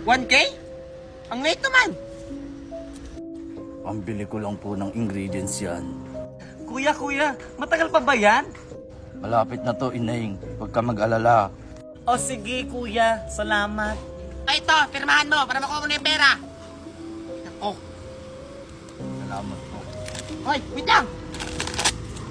1K? Ang late naman. Ang bili ko lang po ng ingredients yan. Kuya, matagal pa ba yan? Malapit na to, Ineng. Huwag ka mag-alala. O sige, kuya. Salamat. Ay, ito, pirmahan mo para makuha mo na yung pera. Oh, Salamat po. hoy, wait lang.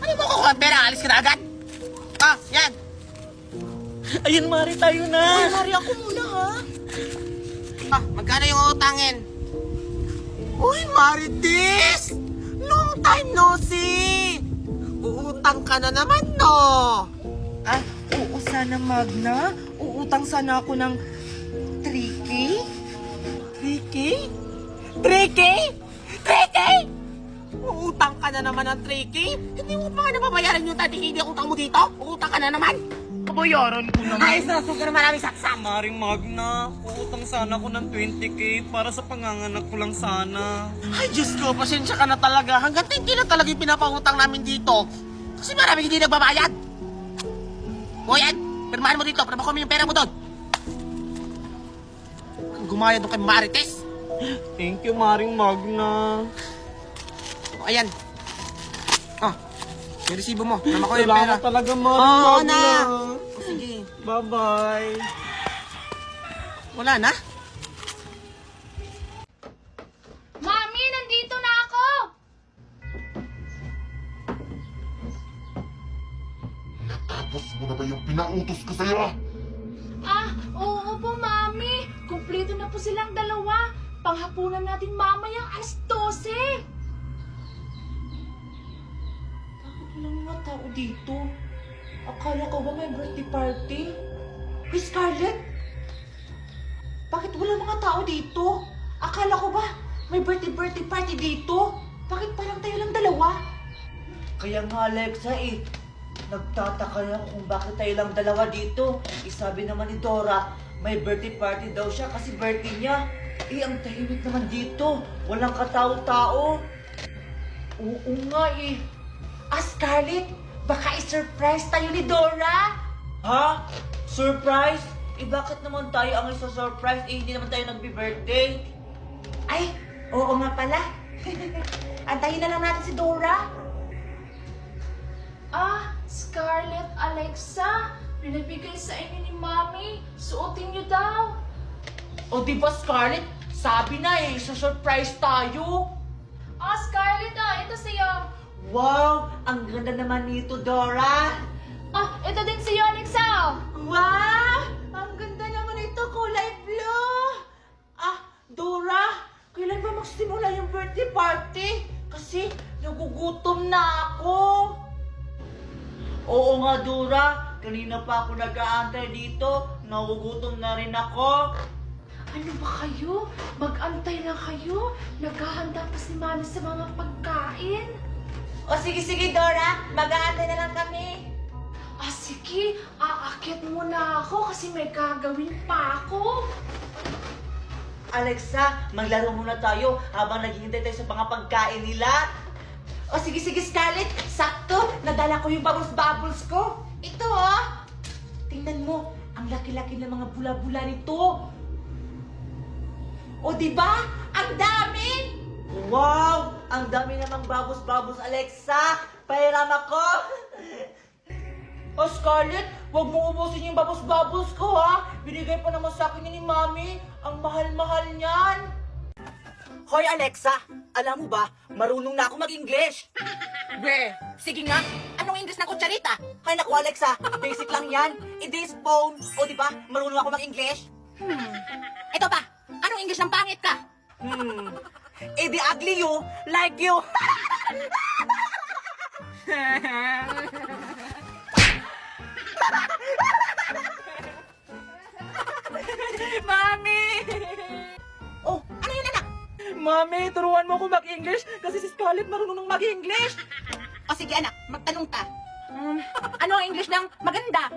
Ano mo kukuha ang pera? Alis ka na agad? Ah, yan. Ayun, Mari, tayo na. Mari, ako muna, ha? Ah, magkano yung utangin? Uy, Marites! Long time no see! Uutang ka na naman, no? Ah, oo sana, Magna. Uutang sana ako ng 3K? 3K? 3K? 3K? Uutang ka na naman ng 3K? Hindi mo pa nga nababayaran yung 30K na utang mo dito? Uutang ka na naman? Kabayaran ko naman. Ay, sasuka na maraming saksak! Maring Magna, uutang sana ako ng 20K para sa panganganak ko lang sana. Ay, Diyos ko, pasensya ka na talaga. Hanggang 10K na talaga yung pinapautang namin dito. Kasi maraming hindi nagbabayad. O yan, pirmahan mo dito para makuha mo yung pera mo doon. Gumayad doon kay Marites. Thank you, Maring Magna. O, ayan. Oh, yung resibo mo para makuha yung pera. Salamat talaga, Maring Oo Magna. na. O, sige, Bye-bye. wala na. Mami, nandito na ako! Tapos mo na ba yung pinautos ko sa'yo? Ah, oo po, Mami. Kumpleto na po silang dalawa. Panghapunan natin mamayang alas 12. Bakit walang mga tao dito? Akala ko ba may birthday party? Hey, Scarlett! Bakit walang mga tao dito? Akala ko ba may birthday party dito? Bakit parang tayo lang dalawa? Kaya nga, Alexa, nagtataka na ako kung bakit tayo lang dalawa dito. Sabi naman ni Dora, may birthday party daw siya kasi birthday niya. Ang tahimik naman dito. Walang katao-tao. Oo nga Scarlett, baka i-surprise tayo ni Dora. Ha? Surprise? Bakit naman tayo ang isa-surprise? Hindi naman tayo nagbi-birthday. Ay, oo nga pala. Antayin na lang natin si Dora. Scarlett, Alexa, pinabigay sa inyo ni Mami. Suotin niyo daw. O diba, Scarlett? Sabi na isa-surprise tayo. Scarlett, ito sa'yo. Wow! Ang ganda naman nito, Dora. Ito din sa'yo, Alexa. Wow! Ang ganda naman ito, kulay blue! Dora, kailan ba magsimula yung birthday party? Kasi nagugutom na ako. Oo nga, Dora. Kanina pa ako nag-aantay dito. Nagugutom na rin ako. Ano ba kayo? Mag-antay lang kayo. Naghahanda pa si Mami sa mga pagkain. O sige, Dora. Mag-aantay na lang kami. Sige. Aakyat muna ako kasi may gagawin pa ako. Alexa, maglaro muna tayo habang naghihintay tayo sa mga pagkain nila. O sige, Scarlett. Sakto. Nadala ko yung bubbles ko. Ito, Tingnan mo. Ang laki-laki ng mga bula-bula nito. O diba? Ang dami! Wow! Ang dami namang babos-babos, Alexa! Pahiram ako! Scarlett, huwag mo ubusin yung babos-babos ko, ha? Binigay pa naman sa akin ni Mami. Ang mahal-mahal niyan. Hoy, Alexa, alam mo ba, marunong na ako mag-English. Be, sige nga, anong English ng kutsarita? Ay naku, Alexa, basic lang yan. It is phone. O diba, marunong ako mag-English? Ito pa, anong English ng pangit ka? The ugly you, like you. Mami! Oh, ano yun, anak? Mami, turuan mo ako mag-English kasi si Scarlett marunong mag-English. O sige, anak, magtanong ka. Ano ang English ng maganda?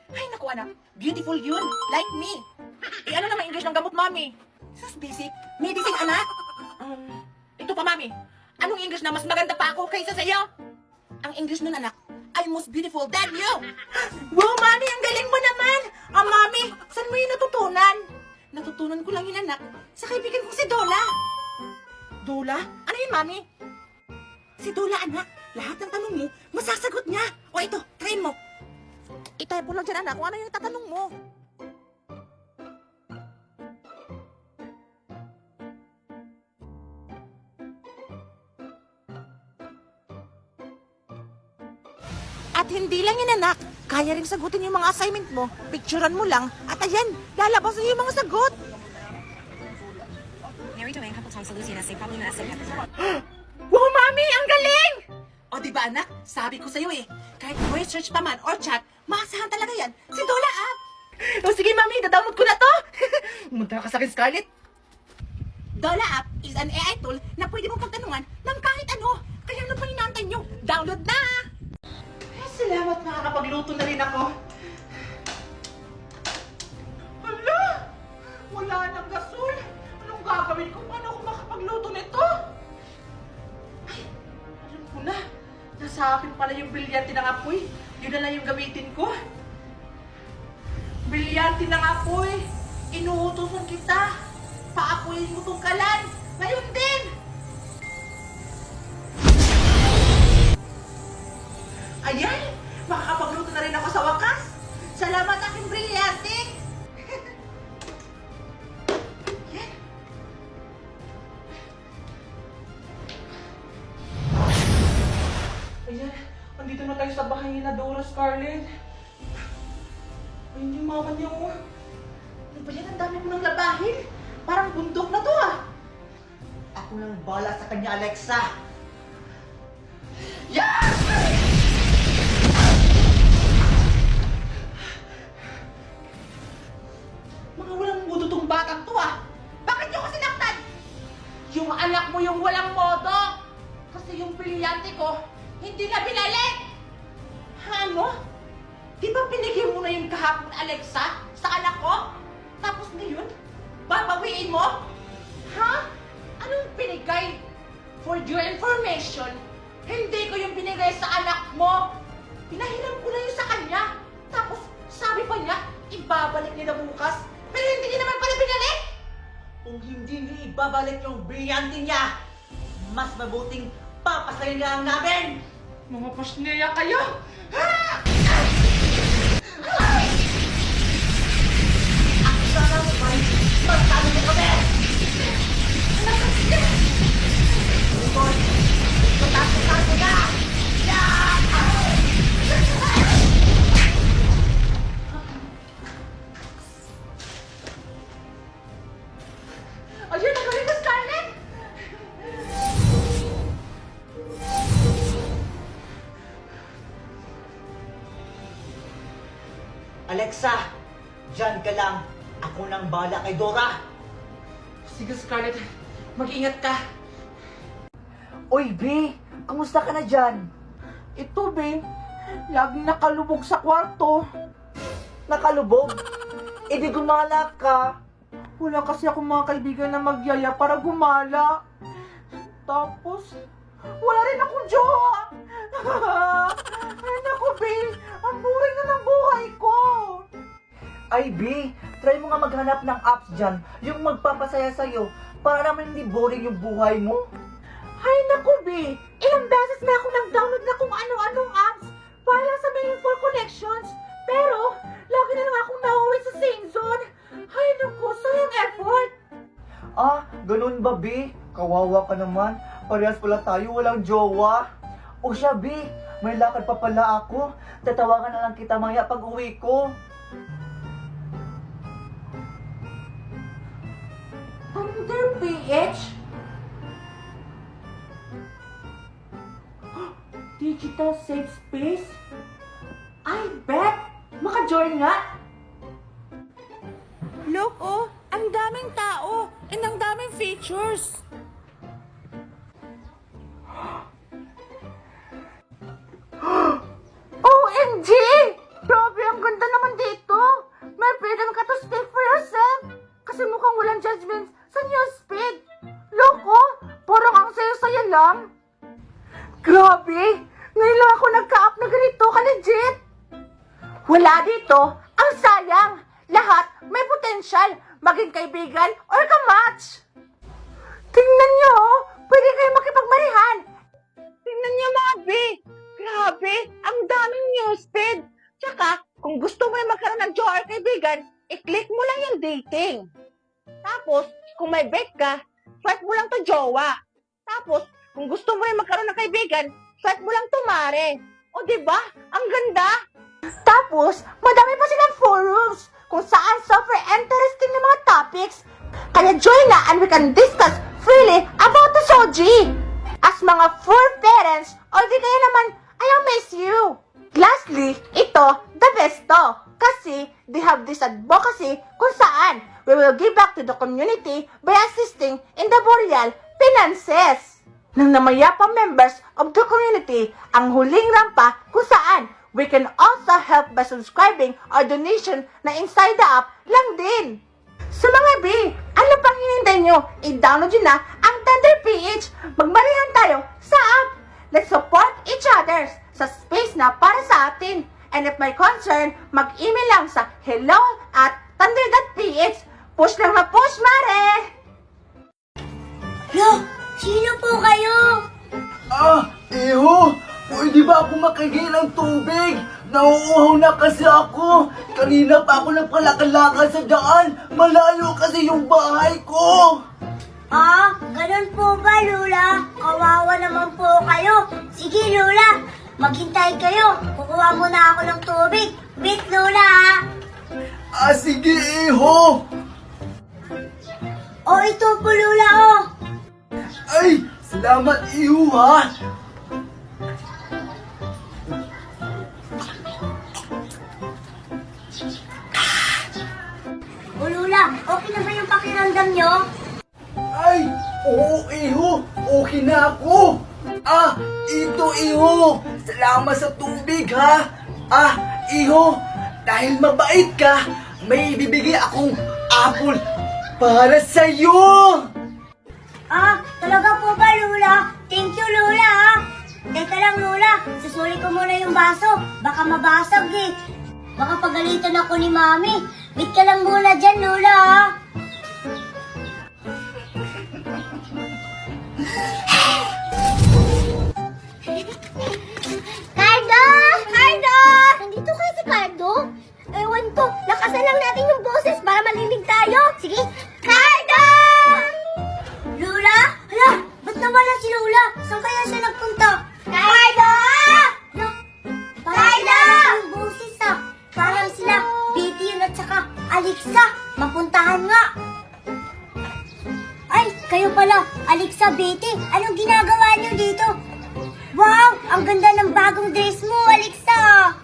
Ay, naku, anak. Beautiful yun. Like me. Ano naman English ng gamot, Mami? Sus, basic. Medicine, anak. Ito pa, Mami. Anong English na mas maganda pa ako kaysa sa iyo? Ang English nun, anak, I'm most beautiful than you. Wow, Mami, ang galing mo naman! Mami, saan mo yung natutunan? Natututunan ko lang yun, anak, sa kaibigan kong si Dola. Dola? Ano yun, Mami? Si Dola, anak. Lahat ng tanong mo, masasagot niya. O ito, try mo. Itype mo lang dyan, anak, kung ano yung tatanong mo. At hindi lang yun, anak. Kaya rin sagutin yung mga assignment mo. Picturean mo lang. At ayan, lalabas na yung mga sagot. Mary Joanne couple Tom Solution essay problem and essay pepper. Wow, Mami! Ang galing! O, di ba, anak? Sabi ko sa'yo eh. Kahit voice search pa man or chat, maasahan talaga yan. Si Dola App! O, sige, Mami. Download ko na to. Munta ka sa akin, Scarlett. Dola App is an AI tool na pwede mong pagtanungan ng kahit ano. Kaya ano pa inaantay nyo? Download na! Salamat, makakapagluto na rin ako. Hala! Wala nang gasol. Anong gagawin ko? Paano ako makapagluto nito? Ay, alam ko na. Nasa akin pala yung brilyante ng apoy. Yun na lang yung gamitin ko. Brilyante ng apoy. Inuutosan kita. Paapoyin mo tong kalan. Ngayon din. Ayan! Makakapagluto na rin ako sa wakas! Salamat aking brilyante! Ayan! Ayan! Andito na tayo sa bahay ni Dora, Scarlett. Ayun yung mama niya, oh. Ano ba yan? Ang dami mo nang labahin. Parang bundok na to, ah. Ako nang bala sa kanya, Alexa. Mga walang modo tong batang to, ah! Bakit niyo ko sinaktan? Yung anak mo yung walang modo! Kasi yung brilyante ko, hindi na binalik! Ano? Di ba binigay mo na yung kahapon, Alexa, sa anak ko? Tapos ngayon, babawiin mo? Ha? Anong binigay? For your information, hindi ko yung binigay sa anak mo. Pinahiram ko na yun sa kanya. Tapos, sabi pa niya, ibabalik niya na bukas. Pero hindi niya naman pala binalik! Kung hindi niya ibabalik yung brilyante niya, mas mabuting papasayin lang namin! Mga pasneya kayo! Ako sana mo pa rin magtalo mo kami! Boy, matatasan ko na! Ayun, nagaling mo, Scarlett! Alexa, dyan ka lang. Ako nang bala kay Dora. Sige, Scarlett. Mag-ingat ka. Oy, B! Kamusta ka na dyan? Ito, be. Laging nakalubog sa kwarto. Nakalubog? E di gumala ka. Wala kasi akong mga kaibigan na magyaya para gumala. Tapos, wala rin akong jowa. Ay, naku, be. Ang boring na ng buhay ko. Ay, B! Try mo nga maghanap ng apps dyan. Yung magpapasaya sa'yo. Para naman hindi boring yung buhay mo. Ay, naku, be. Ilang beses na ako nag-download na kung ano-anong apps para lang sa meaningful connections. Pero, lagi na lang akong nauwi sa same zone. Ay, naku, sayang effort. Ah, ganun ba, B? Kawawa ka naman. Parehas pala tayo, walang jowa. O siya, B, may lakad pa pala ako. Tatawagan na lang kita maya pag uwi ko. Under PH? Digital safe space? I bet! Maka-join nga! Look, oh, ang daming tao and ang daming features. OMG! Grabe, ang ganda naman dito! May freedom ka to speak for yourself! Kasi mukhang walang judgments sa newsfeed! Loko! Parang ang sayo-sayo lang! Grabe! Ngayon lang ako nagka-up na ganito, ka-legit! Wala dito! Ang sayang! Lahat may potensyal! maging kaibigan or kamatch. Tingnan nyo, pwede kayo makipagmarihan. Tingnan niyo mga B. Grabe, ang daming newsfeed. Tsaka, kung gusto mo yung magkaroon ng jowa or kaibigan, i-click mo lang yung dating. Tapos, kung may bet ka, swipe mo lang to jowa. Tapos, kung gusto mo yung magkaroon ng kaibigan, swipe mo lang to mare. O diba? Ang ganda. Tapos, madami pa silang forums kung saan super interesting na mga topics. Kaya join na and we can discuss freely about the Soji. As mga full parents, or di kaya naman, I'll miss you. Lastly, ito, the best to. Kasi, they have this advocacy kung saan we will give back to the community by assisting in the burial finances. Ng namayapa members of the community, ang huling rampa kung saan we can also help by subscribing or donation na inside the app lang din. Sa mga B, ano pang hinintay nyo? I-download nyo na ang Tender PH. Magmarihan tayo sa app. Let's support each other sa space na para sa atin. And if may concern, mag-email lang sa hello@tender.ph. Push lang na push, mare! Lo, sino po kayo? Iho! Pwede ba ako makigil ng tubig? Nauuhaw na kasi ako. Kanina pa ako nagpalakad-lakad sa daan. Malayo kasi yung bahay ko. Ganun po ba, Lola? Kawawa naman po kayo. Sige, Lola, maghintay kayo. Kukuha muna ako ng tubig. Wait, Lola, ha? Sige, Iho! Ito po, Lola, Ay, salamat, Iho, ha? Lola, okay na ba yung pakiramdam nyo? Ay, oo, Iho. Okay na ako. Ito, Iho. Salamat sa tubig, ha? Iho, dahil mabait ka, may ibibigay akong apple para sa'yo. Talaga po ba, Lola? Thank you, Lola, ha? Teka lang, Lola. Susuli ko muna yung baso. Baka mabasag, eh. Baka pagalitan ako ni Mami. Wait ka lang muna dyan, Lola, ha? Cardo! Cardo! Nandito kayo si Cardo? Ewan ko, lakasan lang natin yung boses para marinig tayo. Sige, Cardo! Lola? Hala, ba't nawala si Lola? Saan kaya siya nagpunta? Cardo! Cardo! Yung boses parang sila Betty yun at saka Alexa. Mapuntahan nga. Ay, kayo pala, Alexa, Betty. Anong ginagawa niyo dito? Wow, ang ganda ng bagong dress mo, Alexa.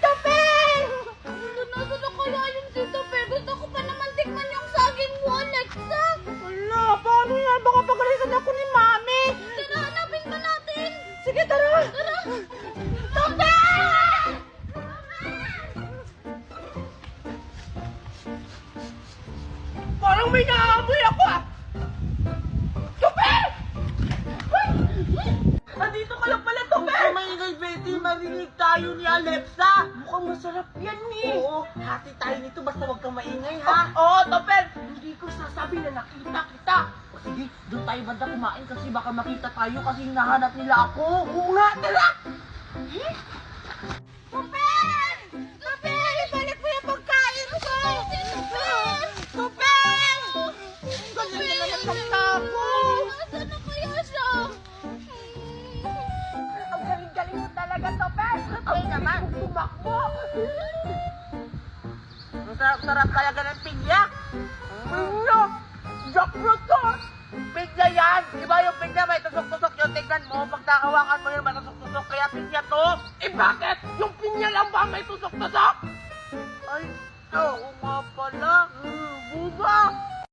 Topeng! Nasaan na kaya yung si Topeng? Gusto ko pa naman tikman yung saging mo, Alexa. Wala, paano yan? Baka pagalitan ako ni Mami. Tara, hanapin pa natin. Sige, tara. Tara. Topeng! Parang may naamoy ako, Tope! Nandito ka lang pala, Tope! Maingay, Betty. Marinig tayo ni Alexa. Mukhang masarap yan, eh. Oo, hati tayo nito. Basta huwag kang maingay, ha? Oo, Tope. Hindi ko sasabi na nakita kita. O sige, doon tayo banda kumain kasi baka makita tayo kasi hinahanap nila ako. Oo nga, tara! Tope! Tope! Ibalik mo yung pagkain ko! Tope! Tope! Ganyan na naman magtago. Nasaan na kaya siya? Ang galing-galing mo talaga, Tope! Ang naman, tumakbo! Ang sarap-sarap talaga ng pinya! Pinya! Jackfruit to! Pinya yan! Di ba yung pinya may tusok-tusok yung tignan mo? Pag nakawakan mo yun, may tusok-tusok kaya pinya to? Bakit? Yung pinya lang ba may tusok-tusok? Ay, oo nga pala! Buba!